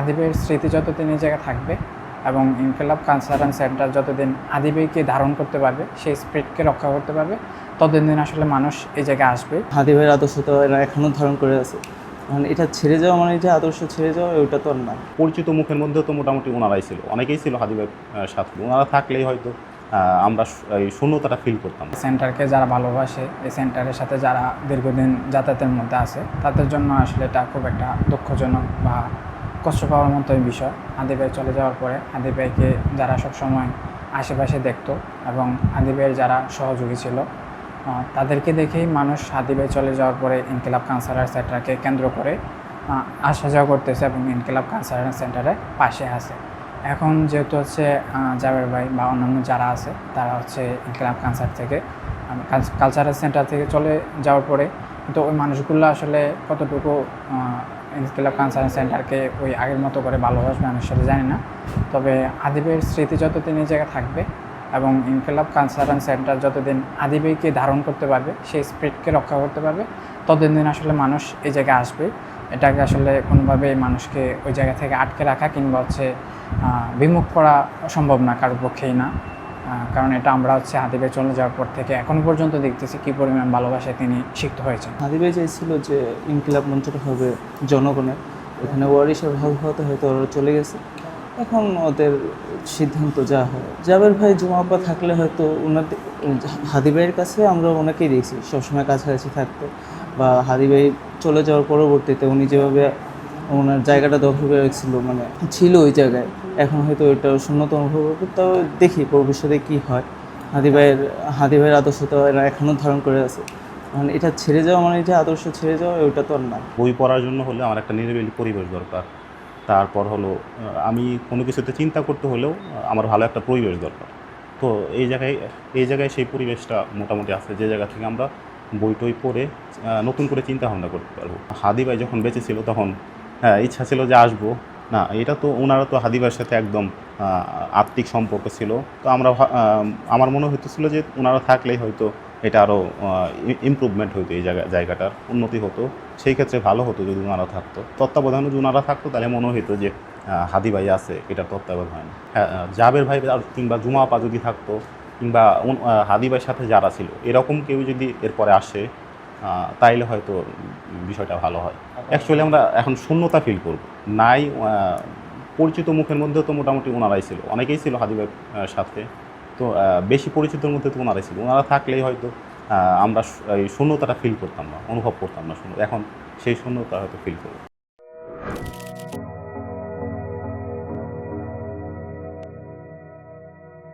আদিবের স্মৃতি যতদিন এই জায়গায় থাকবে এবং ইনকিলাব কালচারাল সেন্টার যতদিন আদিবেকে ধারণ করতে পারবে, সেই স্পিরিটকে রক্ষা করতে পারবে, ততদিন আসলে মানুষ এই জায়গায় আসবে। হাদি ভাইয়ের আদর্শ তো এরা এখনও ধারণ করে আছে। মানে এটা ছেড়ে যাওয়া মানে যে আদর্শ ছেড়ে যাওয়া ওটা তো আর না। পরিচিত মুখের মধ্যে তো মোটামুটি ওনারাই ছিল, অনেকেই ছিল হাদি ভাইয়ের সাথে। ওনারা থাকলেই হয়তো আমরা এই শূন্যতাটা ফিল করতাম। সেন্টারকে যারা ভালোবাসে, এই সেন্টারের সাথে যারা দীর্ঘদিন যাতায়াতের মধ্যে আছে, তাদের জন্য আসলে এটা খুব একটা দুঃখজনক বা কষ্ট পাওয়ার মতোই বিষয়। হাদি ভাই চলে যাওয়ার পরে হাদি ভাইকে যারা সবসময় আশেপাশে দেখতো এবং হাদি ভাইয়ের যারা সহযোগী ছিল, তাদেরকে দেখেই মানুষ হাদি ভাই চলে যাওয়ার পরে ইনকিলাব কালচারাল সেন্টারকে কেন্দ্র করে আসা যাওয়া করতেছে এবং ইনকিলাব কালচারাল সেন্টারের পাশে আছে। এখন যেহেতু হচ্ছে জাবের ভাই বা অন্যান্য যারা আছে, তারা হচ্ছে ইনকিলাব কালচারাল সেন্টার থেকে চলে যাওয়ার পরে কিন্তু ওই মানুষগুলো আসলে কতটুকু ইনকিলাব কালচারাল সেন্টারকে ওই আগের মতো করে ভালোবাসবে আমি সেটা জানি না। তবে আদিবের স্মৃতি যতদিন এই জায়গায় থাকবে এবং ইনকিলাব কালচারাল সেন্টার যতদিন আদিবেকে ধারণ করতে পারবে, সেই স্পিরিটকে রক্ষা করতে পারবে, ততদিন আসলে মানুষ এই জায়গায় আসবে। এটাকে আসলে কোনোভাবেই মানুষকে ওই জায়গা থেকে আটকে রাখা কিংবা হচ্ছে বিমুখ করা সম্ভব না, কারোর পক্ষেই না। কারণ এটা আমরা হচ্ছে হাদি ভাই চলে যাওয়ার পর থেকে এখনও পর্যন্ত দেখতেছি কী পরিমাণ ভালোবাসায় তিনি সিক্ত হয়েছেন। হাদি ভাই চাইছিল যে ইনকিলাব মঞ্চটা হবে জনগণের, এখানে ওয়ারিশের ভাগ হতে হয়তো ওরা চলে গেছে। এখন ওদের সিদ্ধান্ত যা হয়। জাবের ভাই জুমাপা থাকলে হয়তো ওনাদের হাদি ভাইয়ের কাছে আমরা ওনাকেই দেখছি সবসময় কাছাকাছি থাকতে, বা হাদি ভাই চলে যাওয়ার পরবর্তীতে উনি যেভাবে ওনার জায়গাটা দখল করে রেখেছিল, মানে ছিল ওই জায়গায়, এখন হয়তো ওইটা শূন্যতা অনুভব করবে। তাও দেখি ভবিষ্যতে কী হয়। হাদি ভাইয়ের আদর্শ তো এরা এখনও ধারণ করে আছে। মানে এটা ছেড়ে যাওয়া মানে যে আদর্শ ছেড়ে যাওয়া ওইটা তো আর না। বই পড়ার জন্য হলে আমার একটা নিরিবিলি পরিবেশ দরকার। তারপর হলো আমি কোনো কিছুতে চিন্তা করতে হলেও আমার ভালো একটা পরিবেশ দরকার। তো এই জায়গায় সেই পরিবেশটা মোটামুটি আছে, যে জায়গা থেকে আমরা বই টই পড়ে নতুন করে চিন্তা ভাবনা করতে পারবো। হাদি ভাই যখন বেঁচে ছিল তখন ইচ্ছা ছিল যে আসবো না, এটা তো ওনারা তো হাদি ভাইয়ের সাথে একদম আত্মিক সম্পর্ক ছিল। তো আমার মনে হইতেছিল যে ওনারা থাকলেই হয়তো এটা আরও ইমপ্রুভমেন্ট হতো, এই জায়গাটার উন্নতি হতো। সেই ক্ষেত্রে ভালো হতো যদি ওনারা থাকতো, তত্ত্বাবধানে যদি ওনারা থাকতো, তাহলে মনে হতো যে হাদি ভাই আছে, এটা তত্ত্বাবধান। হ্যাঁ, জাবের ভাই কিংবা জুমা আপা যদি থাকতো, কিংবা হাদি ভাইয়ের সাথে যারা ছিল এরকম কেউ যদি এরপরে আসে, তাইলে হয়তো বিষয়টা ভালো হয়। অ্যাকচুয়ালি আমরা এখন শূন্যতা ফিল করব নাই। পরিচিত মুখের মধ্যে তো মোটামুটি ওনারাই ছিল, অনেকেই ছিল হাদি ভাইয়ের সাথে। তো বেশি পরিচিতর মধ্যে তো ওনারাই ছিল। ওনারা থাকলেই হয়তো আমরা এই শূন্যতাটা ফিল করতাম না, অনুভব করতাম না শূন্য। এখন সেই শূন্যতা হয়তো ফিল করব।